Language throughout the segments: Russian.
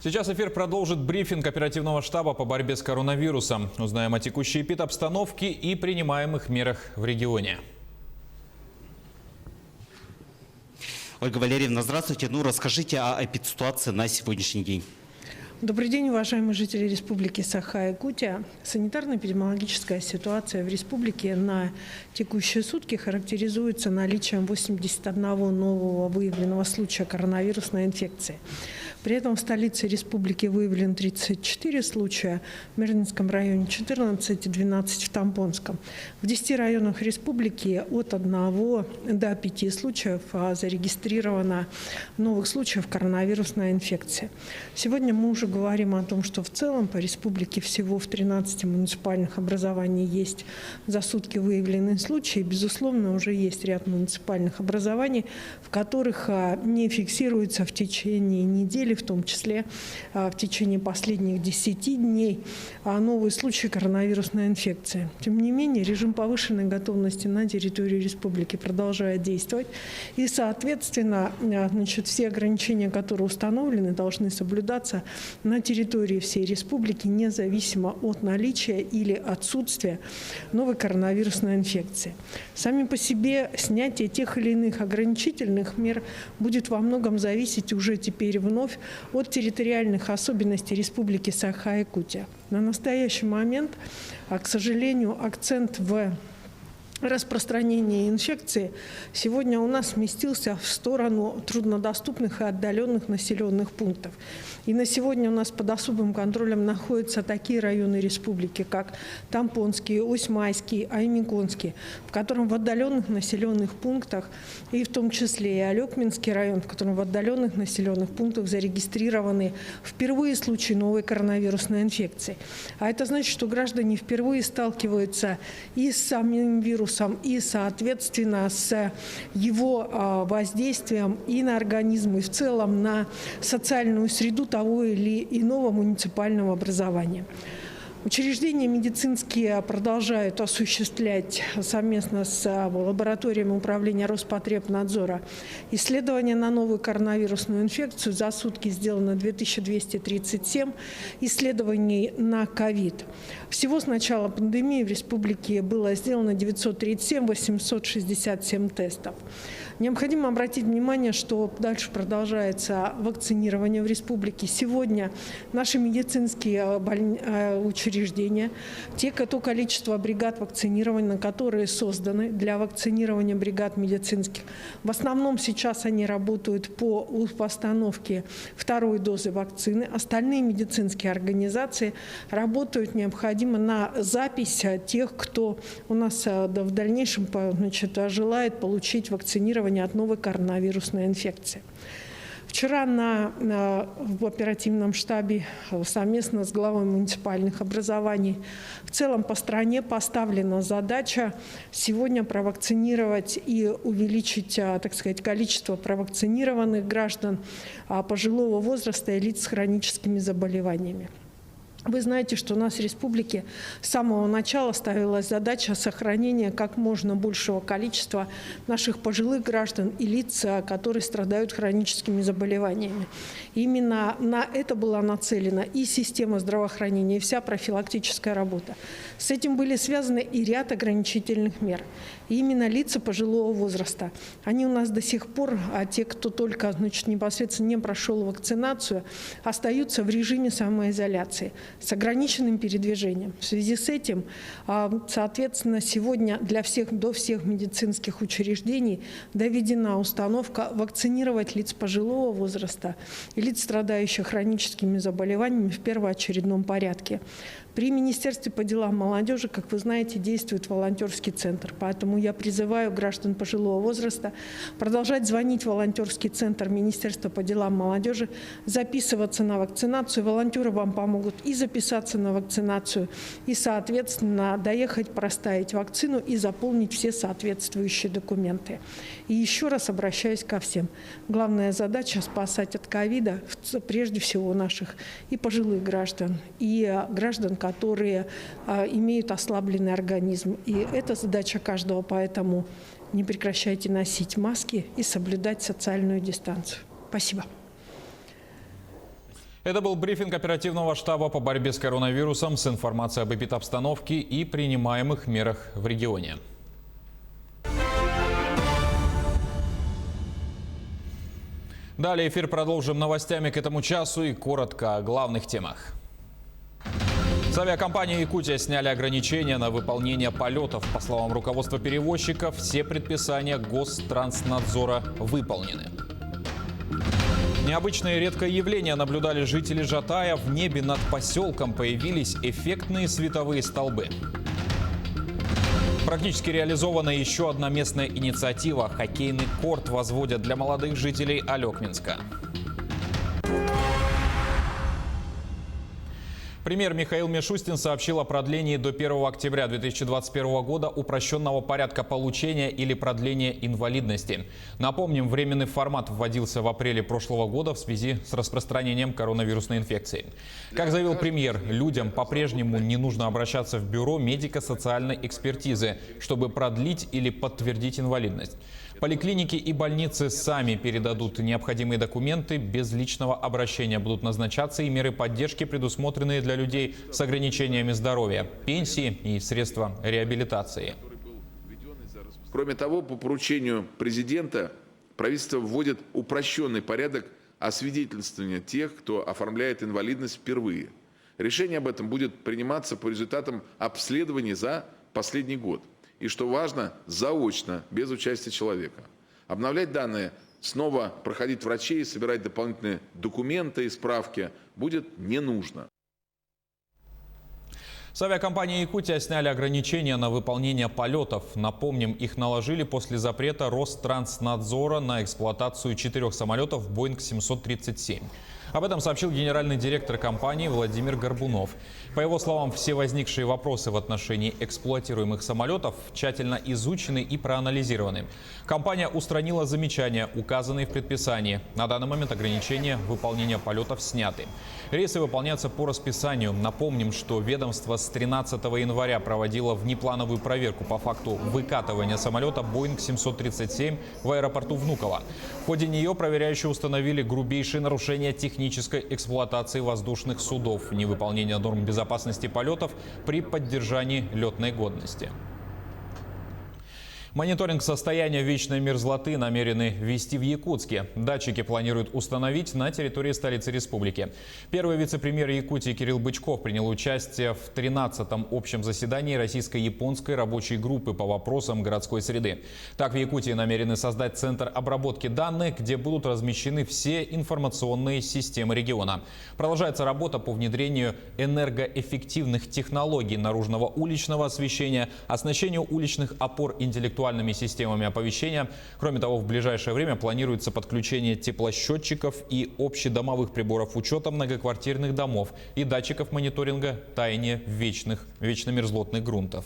Сейчас эфир продолжит брифинг оперативного штаба по борьбе с коронавирусом. Узнаем о текущей эпидобстановке и принимаемых мерах в регионе. Ольга Валерьевна, здравствуйте. Расскажите о эпидситуации на сегодняшний день. Добрый день, уважаемые жители Республики Саха-Якутия. Санитарно-эпидемиологическая ситуация в республике на текущие сутки характеризуется наличием 81 нового выявленного случая коронавирусной инфекции. При этом в столице республики выявлен 34 случая, в Мирнинском районе 14, 12 в Тамбонском. В 10 районах республики от 1 до 5 случаев зарегистрировано новых случаев коронавирусной инфекции. Сегодня мы уже говорим о том, что в целом по республике всего в 13 муниципальных образованиях есть за сутки выявленные случаи. Безусловно, уже есть ряд муниципальных образований, в которых не фиксируется в течение недели, в том числе в течение последних 10 дней, новые случаи коронавирусной инфекции. Тем не менее, режим повышенной готовности на территории республики продолжает действовать. И, соответственно, все ограничения, которые установлены, должны соблюдаться на территории всей республики, независимо от наличия или отсутствия новой коронавирусной инфекции. Сами по себе снятие тех или иных ограничительных мер будет во многом зависеть уже теперь вновь от территориальных особенностей Республики Саха-Якутия. На настоящий момент, к сожалению, акцент в распространение инфекции сегодня у нас сместился в сторону труднодоступных и отдаленных населенных пунктов. И на сегодня у нас под особым контролем находятся такие районы республики, как Тамбонский, Усьмайский, Аймиконский, в котором в отдаленных населенных пунктах, и в том числе и Алекминский район, в котором в отдаленных населенных пунктах зарегистрированы впервые случаи новой коронавирусной инфекции. А это значит, что граждане впервые сталкиваются и с самим вирусом, и, соответственно, с его воздействием и на организм, и в целом на социальную среду того или иного муниципального образования. Учреждения медицинские продолжают осуществлять совместно с лабораториями управления Роспотребнадзора исследования на новую коронавирусную инфекцию. За сутки сделано 2237 исследований на ковид. Всего с начала пандемии в республике было сделано 937 867 тестов. Необходимо обратить внимание, что дальше продолжается вакцинирование в республике. Сегодня наши медицинские учреждения, то количество бригад вакцинирования, которые созданы для вакцинирования бригад медицинских, в основном сейчас они работают по постановке второй дозы вакцины. Остальные медицинские организации работают необходимо на запись тех, кто у нас в дальнейшем желает получить вакцинирование от новой коронавирусной инфекции. Вчера в оперативном штабе совместно с главой муниципальных образований в целом по стране поставлена задача сегодня провакцинировать и увеличить, количество провакцинированных граждан пожилого возраста и лиц с хроническими заболеваниями. Вы знаете, что у нас в республике с самого начала ставилась задача сохранения как можно большего количества наших пожилых граждан и лиц, которые страдают хроническими заболеваниями. Именно на это была нацелена и система здравоохранения, и вся профилактическая работа. С этим были связаны и ряд ограничительных мер. И именно лица пожилого возраста, они у нас до сих пор, а те, кто только непосредственно не прошел вакцинацию, остаются в режиме самоизоляции с ограниченным передвижением. В связи с этим, соответственно, сегодня до всех медицинских учреждений доведена установка вакцинировать лиц пожилого возраста и лиц, страдающих хроническими заболеваниями, в первоочередном порядке. При Министерстве по делам молодежи, как вы знаете, действует волонтерский центр. Поэтому я призываю граждан пожилого возраста продолжать звонить в волонтерский центр Министерства по делам молодежи, записываться на вакцинацию. Волонтеры вам помогут и записаться на вакцинацию, и, соответственно, доехать, проставить вакцину и заполнить все соответствующие документы. И еще раз обращаюсь ко всем. Главная задача – спасать от ковида, прежде всего, наших и пожилых граждан, и граждан, которые имеют ослабленный организм. И это задача каждого, поэтому не прекращайте носить маски и соблюдать социальную дистанцию. Спасибо. Это был брифинг оперативного штаба по борьбе с коронавирусом с информацией об эпидобстановке и принимаемых мерах в регионе. Далее эфир продолжим новостями к этому часу и коротко о главных темах. С авиакомпании «Якутия» сняли ограничения на выполнение полетов. По словам руководства перевозчиков, все предписания Гостранснадзора выполнены. Необычное и редкое явление наблюдали жители Жатая. В небе над поселком появились эффектные световые столбы. Практически реализована еще одна местная инициатива. Хоккейный корт возводят для молодых жителей Алекминска. Премьер Михаил Мишустин сообщил о продлении до 1 октября 2021 года упрощенного порядка получения или продления инвалидности. Напомним, временный формат вводился в апреле прошлого года в связи с распространением коронавирусной инфекции. Как заявил премьер, людям по-прежнему не нужно обращаться в бюро медико-социальной экспертизы, чтобы продлить или подтвердить инвалидность. Поликлиники и больницы сами передадут необходимые документы, без личного обращения будут назначаться и меры поддержки, предусмотренные для людей с ограничениями здоровья, пенсии и средства реабилитации. Кроме того, по поручению президента правительство вводит упрощенный порядок освидетельствования тех, кто оформляет инвалидность впервые. Решение об этом будет приниматься по результатам обследований за последний год. И, что важно, заочно, без участия человека. Обновлять данные, снова проходить врачей, собирать дополнительные документы и справки будет не нужно. С авиакомпании «Якутия» сняли ограничения на выполнение полетов. Напомним, их наложили после запрета Ространснадзора на эксплуатацию 4 самолетов Boeing 737. Об этом сообщил генеральный директор компании Владимир Горбунов. По его словам, все возникшие вопросы в отношении эксплуатируемых самолетов тщательно изучены и проанализированы. Компания устранила замечания, указанные в предписании. На данный момент ограничения выполнения полетов сняты. Рейсы выполнятся по расписанию. Напомним, что ведомство с 13 января проводило внеплановую проверку по факту выкатывания самолета Boeing 737 в аэропорту Внуково. В ходе нее проверяющие установили грубейшие нарушения технической эксплуатации воздушных судов, невыполнение норм безопасности полетов при поддержании летной годности. Мониторинг состояния вечной мерзлоты намерены ввести в Якутске. Датчики планируют установить на территории столицы республики. Первый вице-премьер Якутии Кирилл Бычков принял участие в 13-м общем заседании российско-японской рабочей группы по вопросам городской среды. Так, в Якутии намерены создать центр обработки данных, где будут размещены все информационные системы региона. Продолжается работа по внедрению энергоэффективных технологий наружного уличного освещения, оснащению уличных опор интеллектуальными системами оповещения. Кроме того, в ближайшее время планируется подключение теплосчетчиков и общедомовых приборов учета многоквартирных домов и датчиков мониторинга таяния вечно мерзлотных грунтов.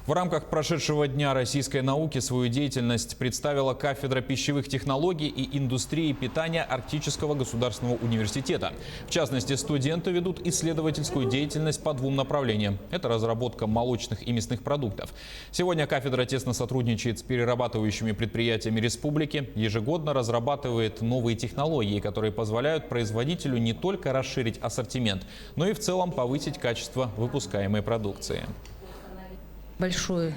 В рамках прошедшего дня российской науки свою деятельность представила кафедра пищевых технологий и индустрии питания Арктического государственного университета. В частности, студенты ведут исследовательскую деятельность по 2 направлениям. Это разработка молочных и мясных продуктов. Сегодня кафедра тесно сотрудничает с перерабатывающими предприятиями республики. Ежегодно разрабатывает новые технологии, которые позволяют производителю не только расширить ассортимент, но и в целом повысить качество выпускаемой продукции. Большой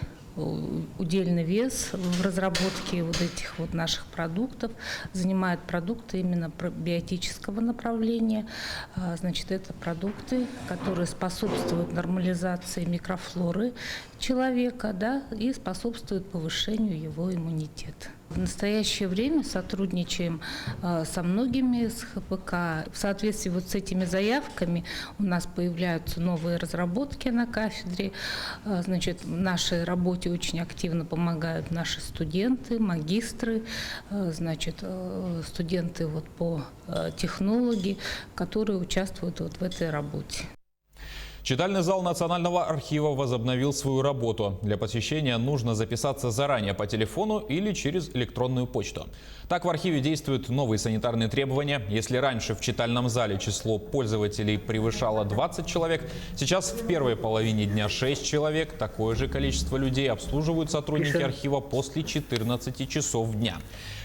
удельный вес в разработке вот этих вот наших продуктов занимают продукты именно биотического направления. Значит, это продукты, которые способствуют нормализации микрофлоры человека, да, и способствуют повышению его иммунитета. В настоящее время сотрудничаем со многими с ХПК. В соответствии вот с этими заявками у нас появляются новые разработки на кафедре. Значит, в нашей работе очень активно помогают наши студенты, магистры, значит, студенты вот по технологии, которые участвуют вот в этой работе. Читальный зал Национального архива возобновил свою работу. Для посещения нужно записаться заранее по телефону или через электронную почту. Так, в архиве действуют новые санитарные требования. Если раньше в читальном зале число пользователей превышало 20 человек, сейчас в первой половине дня 6 человек. Такое же количество людей обслуживают сотрудники архива после 14 часов дня.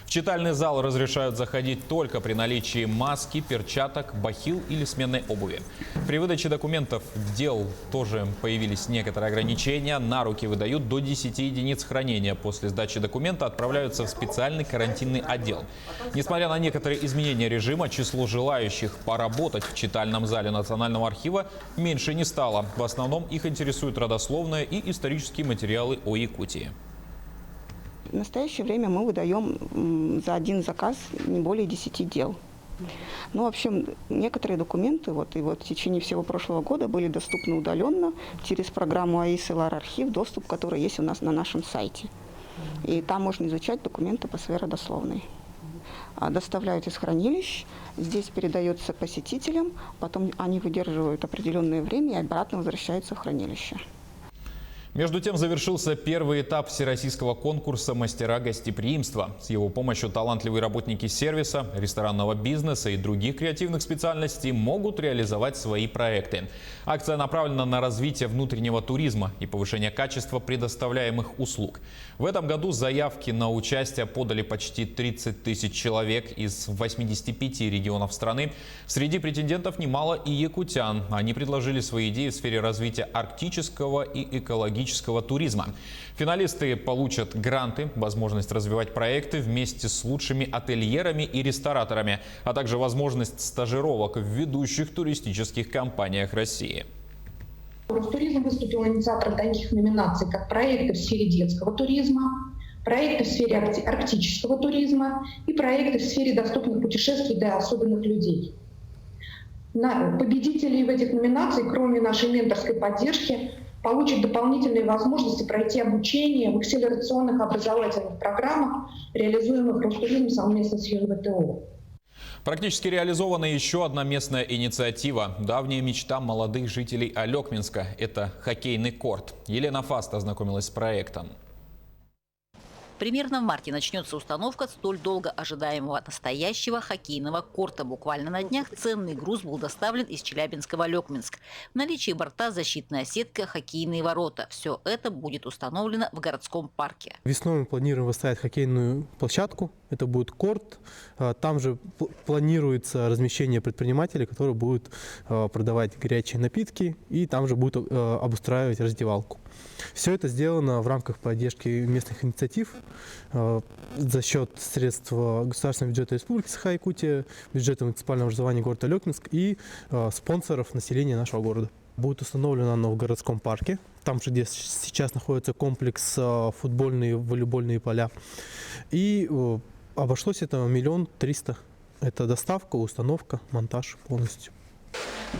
В читальный зал разрешают заходить только при наличии маски, перчаток, бахил или сменной обуви. При выдаче документов дел тоже появились некоторые ограничения. На руки выдают до 10 единиц хранения. После сдачи документа отправляются в специальный карантинный отдел. Несмотря на некоторые изменения режима, число желающих поработать в читальном зале Национального архива меньше не стало. В основном их интересуют родословная и исторические материалы о Якутии. В настоящее время мы выдаем за один заказ не более 10 дел. Ну, в общем, некоторые документы в течение всего прошлого года были доступны удаленно через программу АИС ЛАР-архив, доступ, который есть у нас на нашем сайте. И там можно изучать документы по своей родословной. Доставляют из хранилищ, здесь передается посетителям, потом они выдерживают определенное время и обратно возвращаются в хранилище. Между тем завершился первый этап всероссийского конкурса «Мастера гостеприимства». С его помощью талантливые работники сервиса, ресторанного бизнеса и других креативных специальностей могут реализовать свои проекты. Акция направлена на развитие внутреннего туризма и повышение качества предоставляемых услуг. В этом году заявки на участие подали почти 30 тысяч человек из 85 регионов страны. Среди претендентов немало и якутян. Они предложили свои идеи в сфере развития арктического и экологического туризма. Финалисты получат гранты, возможность развивать проекты вместе с лучшими ательерами и рестораторами, а также возможность стажировок в ведущих туристических компаниях России. Ростуризм выступил инициатором таких номинаций, как проекты в сфере детского туризма, проекты в сфере арктического туризма и проекты в сфере доступных путешествий для особенных людей. Победители в этих номинациях, кроме нашей менторской поддержки, получат дополнительные возможности пройти обучение в акселерационных образовательных программах, реализуемых Ростуризмом совместно с ЮНВТО. Практически реализована еще одна местная инициатива. Давняя мечта молодых жителей Алекминска – это хоккейный корт. Елена Фаст ознакомилась с проектом. Примерно в марте начнется установка столь долго ожидаемого настоящего хоккейного корта. Буквально на днях ценный груз был доставлен из Челябинска в Алекминск. В наличии борта, защитная сетка, хоккейные ворота. Все это будет установлено в городском парке. Весной мы планируем поставить хоккейную площадку. Это будет корт. Там же планируется размещение предпринимателей, которые будут продавать горячие напитки, и там же будут обустраивать раздевалку. Все это сделано в рамках поддержки местных инициатив за счет средств государственного бюджета Республики Саха-Якутия, бюджета муниципального образования города Алекминск и спонсоров населения нашего города. Будет установлено оно в городском парке, там же, где сейчас находится комплекс футбольные, волейбольные поля. И обошлось это 1 300 000. Это доставка, установка, монтаж полностью.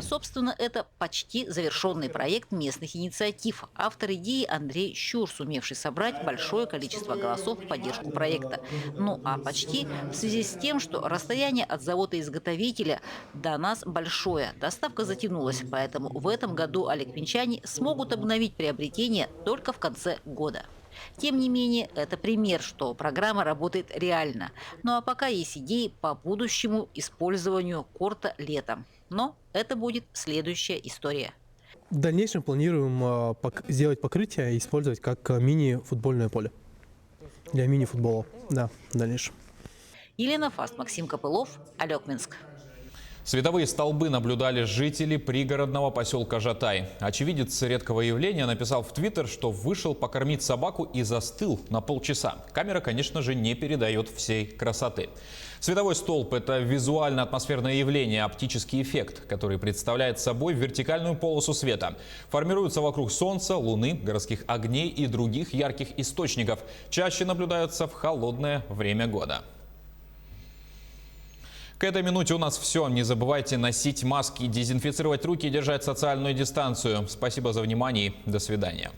Собственно, это почти завершенный проект местных инициатив. Автор идеи Андрей Щур, сумевший собрать большое количество голосов в поддержку проекта. Ну а почти в связи с тем, что расстояние от завода-изготовителя до нас большое. Доставка затянулась, поэтому в этом году алекминчане смогут обновить приобретение только в конце года. Тем не менее, это пример, что программа работает реально. Ну а пока есть идеи по будущему использованию корта летом. Но это будет следующая история. В дальнейшем планируем сделать покрытие и использовать как мини-футбольное поле для мини-футбола. Да, в дальнейшем. Елена Фаст, Максим Копылов, Алекминск. Световые столбы наблюдали жители пригородного поселка Жатай. Очевидец редкого явления написал в Твиттер, что вышел покормить собаку и застыл на полчаса. Камера, конечно же, не передает всей красоты. Световой столб – это визуально-атмосферное явление, оптический эффект, который представляет собой вертикальную полосу света. Формируется вокруг Солнца, Луны, городских огней и других ярких источников. Чаще наблюдаются в холодное время года. К этой минуте у нас все. Не забывайте носить маски, дезинфицировать руки и держать социальную дистанцию. Спасибо за внимание. До свидания.